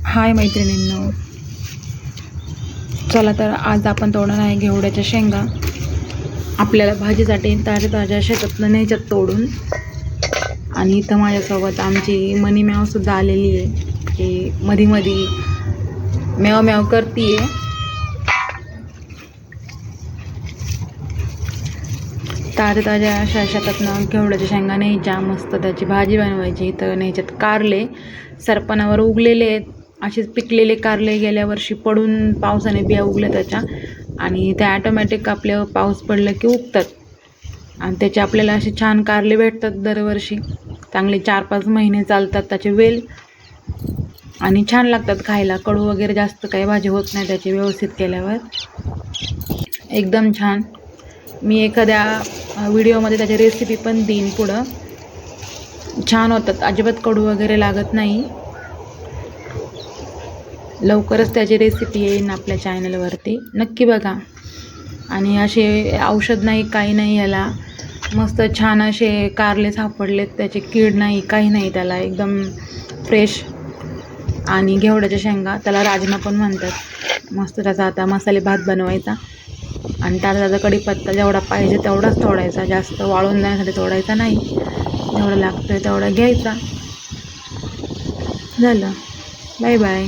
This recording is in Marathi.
हाय मैत्रिणींनो, चला तर आज आपण तोडणार आहे घेवड्याच्या शेंगा. आपल्याला भाजीसाठी ताज्या ताज्या शेतातनं न्यायच्यात तोडून. आणि इथं माझ्यासोबत आमची मनी मॅवसुद्धा आलेली आहे, की मधी मधी मॅव मॅव करते आहे. ताज्या ताज्या अशा शेतातनं घेवड्याच्या शेंगा न्यायच्या, मस्त त्याची भाजी बनवायची. इथं न्यायच्यात कारले सरपणावर उगलेले आहेत. असेच पिकलेले कारले गेल्या वर्षी पडून पावसाने बिया उगल्या त्याच्या, आणि ते ॲटोमॅटिक आपल्या पाऊस पडलं की उगतात. आणि त्याचे आपल्याला असे छान कारले भेटतात दरवर्षी. चांगले 4-5 महिने चालतात त्याचे वेल, आणि छान लागतात खायला. कडू वगैरे जास्त काही भाजी होत नाही त्याची व्यवस्थित केल्यावर, एकदम छान. मी एखाद्या व्हिडिओमध्ये त्याची रेसिपी पण देईन पुढं. छान होतात, अजिबात कडू वगैरे लागत नाही. लवकरच त्याची रेसिपी येईन आपल्या चॅनलवरती, नक्की बघा. आणि असे औषध नाही, काही नाही याला. मस्त छान असे कारले सापडलेत, त्याचे कीड नाही, काही नाही त्याला, एकदम फ्रेश. आणि घेवड्याच्या शेंगा त्याला राजमा पण म्हणतात. मस्त त्याचा आता मसाले भात बनवायचा, आणि त्याचा कढीपत्ता जेवढा पाहिजे तेवढाच तोडायचा, जास्त वाळून जाण्यासाठी तोडायचा नाही. जेवढा लागतोय तेवढा घ्यायचा. झालं. Bye bye.